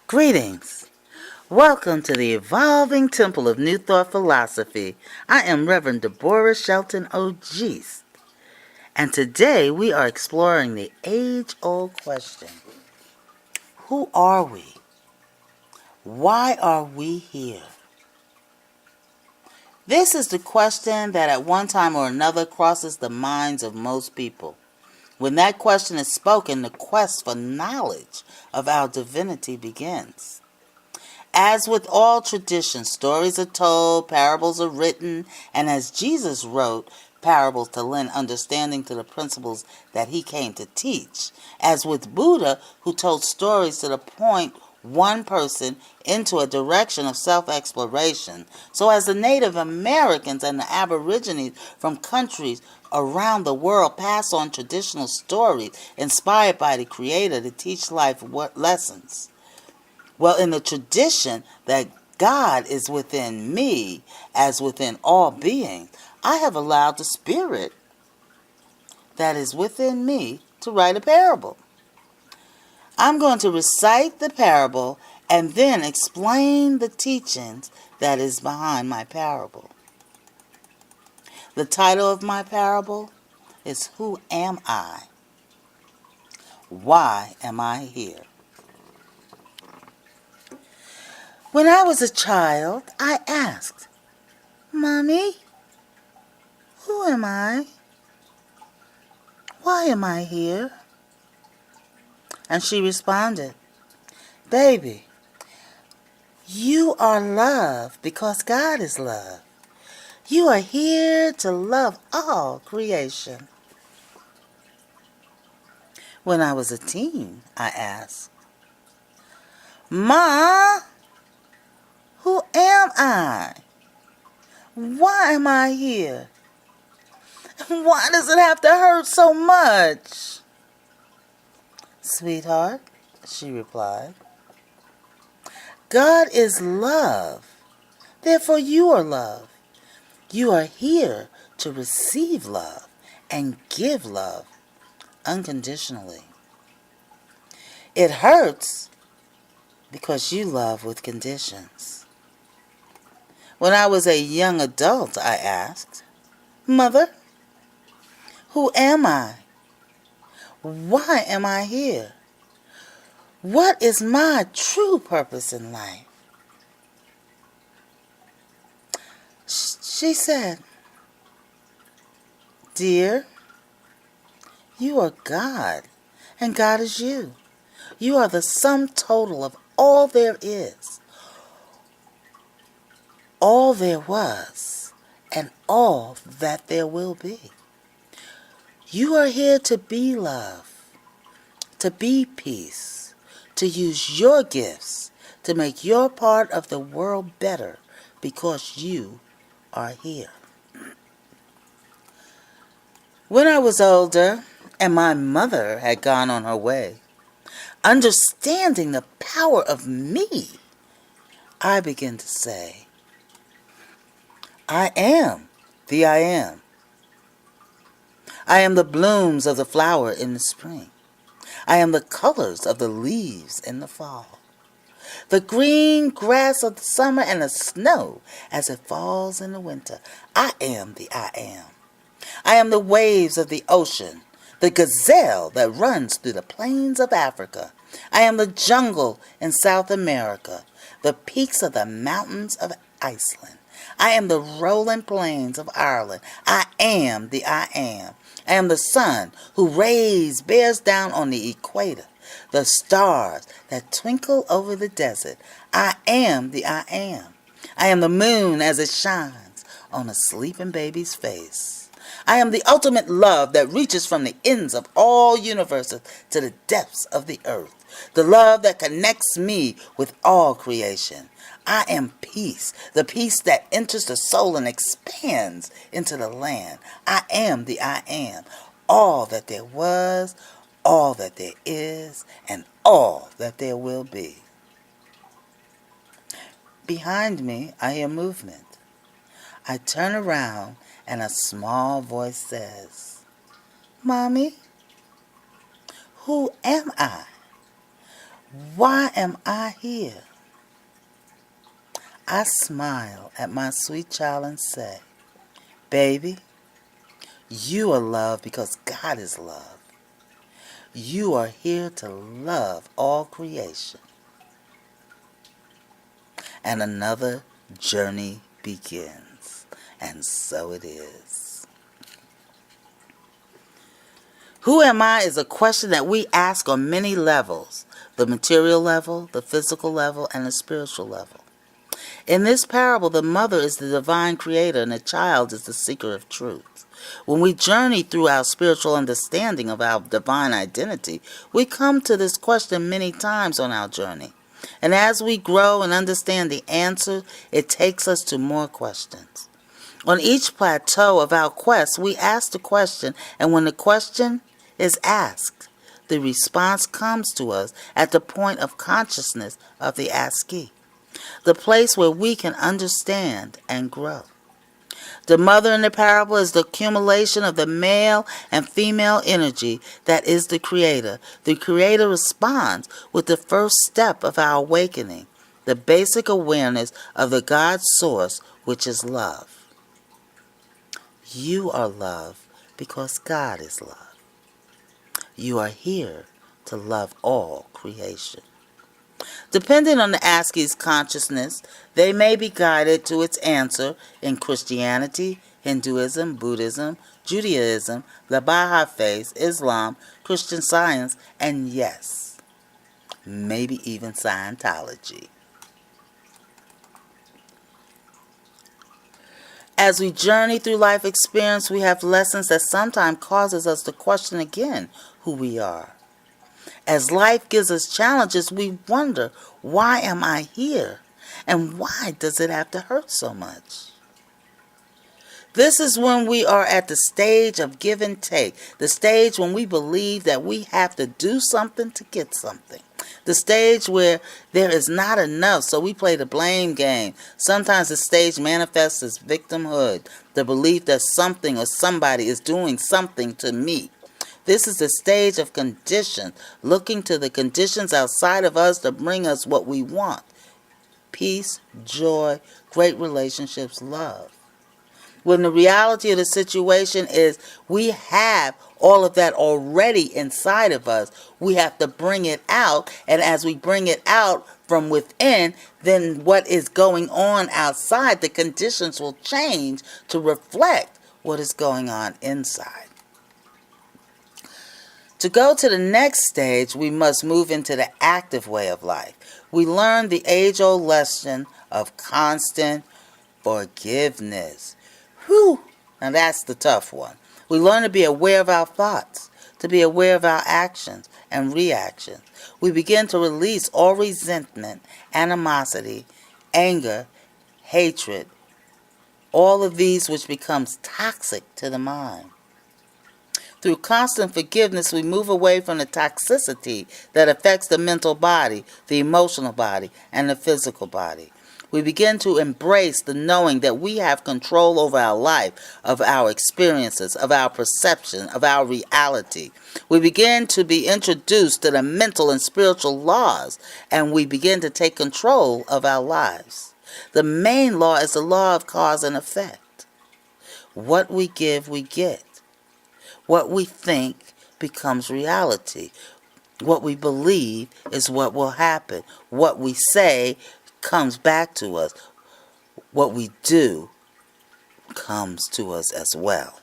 Greetings. Welcome to the Evolving Temple of New Thought Philosophy. I am Reverend Deborah Shelton Ogiste, and today we are exploring the age-old question: who are we? Why are we here? This is the question that at one time or another crosses the minds of most people. When that question is spoken, the quest for knowledge of our divinity begins. As with all traditions, stories are told, parables are written, and as Jesus wrote parables to lend understanding to the principles that he came to teach. As with Buddha, who told stories to point one person into a direction of self-exploration. So as the Native Americans and the Aborigines from countries around the world pass on traditional stories inspired by the Creator to teach life lessons. Well, in the tradition that God is within me, as within all beings, I have allowed the Spirit that is within me to write a parable. I'm going to recite the parable and then explain the teachings that is behind my parable. The title of my parable is Who Am I? Why am I here? When I was a child, I asked, Mommy, who am I? Why am I here? And she responded, Baby, you are love because God is love. You are here to love all creation. When I was a teen, I asked, Ma, who am I? Why am I here? Why does it have to hurt so much? Sweetheart, she replied, God is love. Therefore you are love. You are here to receive love and give love unconditionally. It hurts because you love with conditions. When I was a young adult, I asked, Mother, who am I? Why am I here? What is my true purpose in life? She said, Dear, you are God, and God is you. You are the sum total of all there is, all there was, and all that there will be. You are here to be love, to be peace, to use your gifts to make your part of the world better because you are here. When I was older and my mother had gone on her way, understanding the power of me, I began to say, I am the I am. I am the blooms of the flower in the spring. I am the colors of the leaves in the fall. The green grass of the summer and the snow as it falls in the winter. I am the I am. I am the waves of the ocean, the gazelle that runs through the plains of Africa. I am the jungle in South America, the peaks of the mountains of Iceland. I am the rolling plains of Ireland. I am the I am. I am the sun who bears down on the equator, the stars that twinkle over the desert. I am the I am. I am the moon as it shines on a sleeping baby's face. I am the ultimate love that reaches from the ends of all universes to the depths of the earth. The love that connects me with all creation. I am peace, the peace that enters the soul and expands into the land. I am the I am, all that there was, all that there is, and all that there will be. Behind me, I hear movement. I turn around and a small voice says, Mommy, who am I? Why am I here? I smile at my sweet child and say, baby, you are loved because God is love. You are here to love all creation. And another journey begins. And so it is. Who am I is a question that we ask on many levels. The material level, the physical level, and the spiritual level. In this parable, the mother is the divine creator and the child is the seeker of truth. When we journey through our spiritual understanding of our divine identity, we come to this question many times on our journey. And as we grow and understand the answer, it takes us to more questions. On each plateau of our quest, we ask the question, and when the question is asked, the response comes to us at the point of consciousness of the askee, the place where we can understand and grow. The mother in the parable is the accumulation of the male and female energy that is the creator. The creator responds with the first step of our awakening, the basic awareness of the God source, which is love. You are love because God is love. You are here to love all creation. Depending on the askee's consciousness, they may be guided to its answer in Christianity, Hinduism, Buddhism, Judaism, the Baha'i Faith, Islam, Christian Science, and yes, maybe even Scientology. As we journey through life experience, we have lessons that sometimes causes us to question again who we are. As life gives us challenges, we wonder, why am I here? And why does it have to hurt so much? This is when we are at the stage of give and take, the stage when we believe that we have to do something to get something. The stage where there is not enough, so we play the blame game. Sometimes the stage manifests as victimhood, the belief that something or somebody is doing something to me. This is the stage of condition, looking to the conditions outside of us to bring us what we want. Peace, joy, great relationships, love. When the reality of the situation is we have all of that already inside of us, we have to bring it out. And as we bring it out from within, then what is going on outside, the conditions will change to reflect what is going on inside. To go to the next stage, we must move into the active way of life. We learn the age-old lesson of constant forgiveness. Whew! Now that's the tough one. We learn to be aware of our thoughts, to be aware of our actions and reactions. We begin to release all resentment, animosity, anger, hatred, all of these which becomes toxic to the mind. Through constant forgiveness, we move away from the toxicity that affects the mental body, the emotional body, and the physical body. We begin to embrace the knowing that we have control over our life, of our experiences, of our perception, of our reality. We begin to be introduced to the mental and spiritual laws, and we begin to take control of our lives. The main law is the law of cause and effect. What we give, we get. What we think becomes reality. What we believe is what will happen. What we say comes back to us. What we do comes to us as well.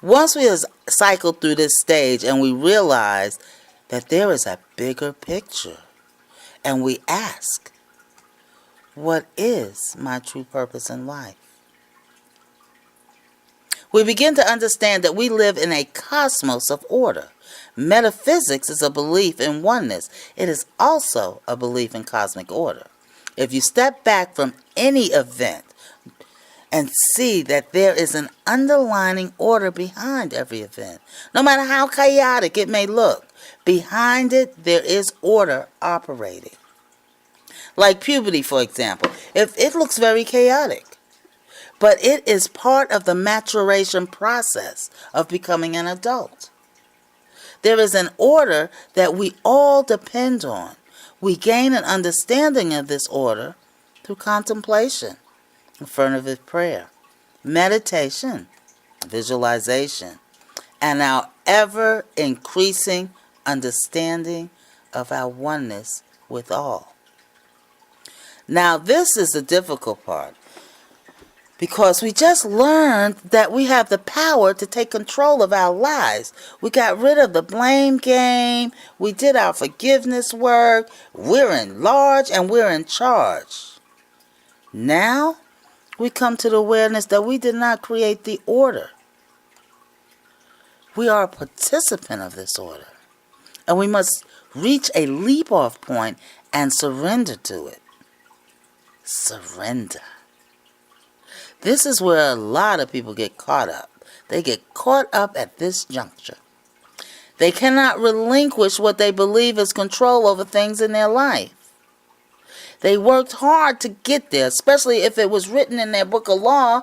Once we have cycled through this stage and we realize that there is a bigger picture, and we ask, what is my true purpose in life? We begin to understand that we live in a cosmos of order. Metaphysics is a belief in oneness. It is also a belief in cosmic order. If you step back from any event and see that there is an underlying order behind every event, no matter how chaotic it may look, behind it there is order operating. Like puberty, for example. If it looks very chaotic, but it is part of the maturation process of becoming an adult. There is an order that we all depend on. We gain an understanding of this order through contemplation, affirmative prayer, meditation, visualization, and our ever-increasing understanding of our oneness with all. Now, this is the difficult part, because we just learned that we have the power to take control of our lives. We got rid of the blame game. We did our forgiveness work. We're in large and we're in charge. Now, we come to the awareness that we did not create the order. We are a participant of this order, and we must reach a leap-off point and surrender to it. Surrender. This is where a lot of people get caught up. They get caught up at this juncture. They cannot relinquish what they believe is control over things in their life. They worked hard to get there, especially if it was written in their book of law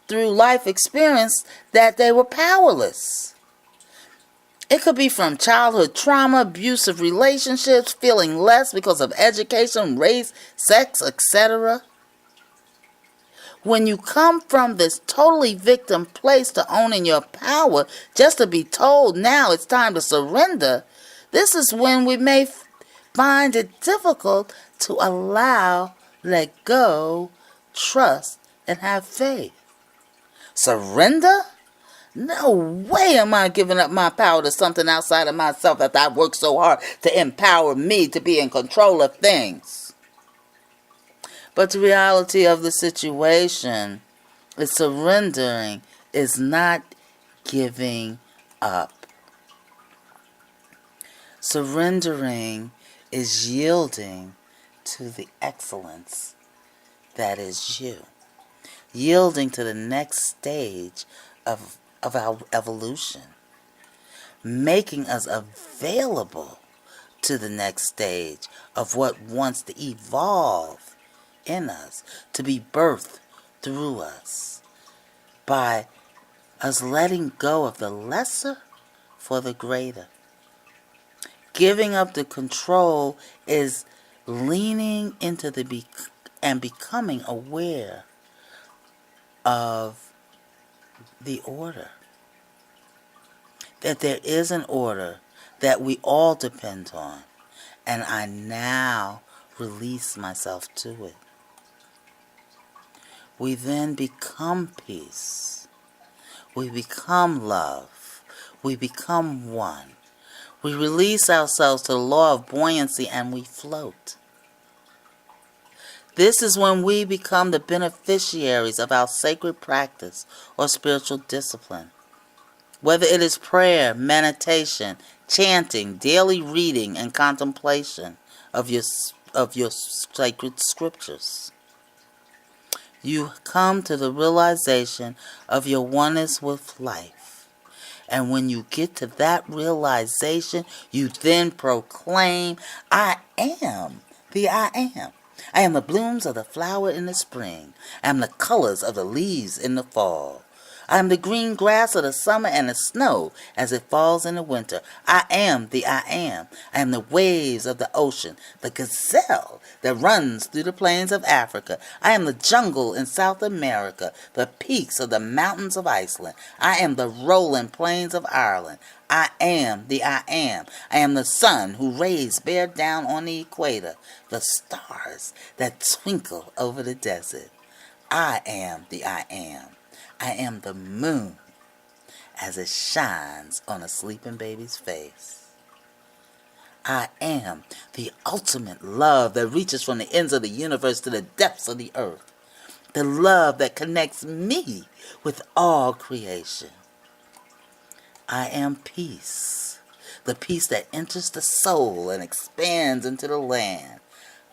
through life experience that they were powerless. It could be from childhood trauma, abusive relationships, feeling less because of education, race, sex, etc. When you come from this totally victim place to owning your power, just to be told now it's time to surrender, this is when we may find it difficult to allow, let go, trust, and have faith. Surrender? No way am I giving up my power to something outside of myself after I worked so hard to empower me to be in control of things. But the reality of the situation is surrendering is not giving up. Surrendering is yielding to the excellence that is you. Yielding to the next stage of our evolution, making us available to the next stage of what wants to evolve in us, to be birthed through us, by us letting go of the lesser for the greater. Giving up the control is leaning into and becoming aware of the order. That there is an order that we all depend on, and I now release myself to it. We then become peace. We become love. We become one. We release ourselves to the law of buoyancy and we float. This is when we become the beneficiaries of our sacred practice or spiritual discipline. Whether it is prayer, meditation, chanting, daily reading, and contemplation of your sacred scriptures. You come to the realization of your oneness with life. And when you get to that realization, you then proclaim, I am the I am. I am the blooms of the flower in the spring. I am the colors of the leaves in the fall. I am the green grass of the summer and the snow as it falls in the winter. I am the I am. I am the waves of the ocean, the gazelle that runs through the plains of Africa. I am the jungle in South America, the peaks of the mountains of Iceland. I am the rolling plains of Ireland. I am the I am. I am the sun whose rays bear down on the equator, the stars that twinkle over the desert. I am the I am. I am the moon as it shines on a sleeping baby's face. I am the ultimate love that reaches from the ends of the universe to the depths of the earth. The love that connects me with all creation. I am peace. The peace that enters the soul and expands into the land.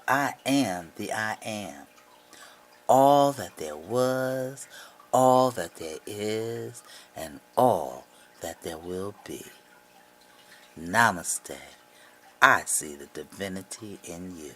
I am the I am. All that there was, all that there is, and all that there will be. Namaste. I see the divinity in you.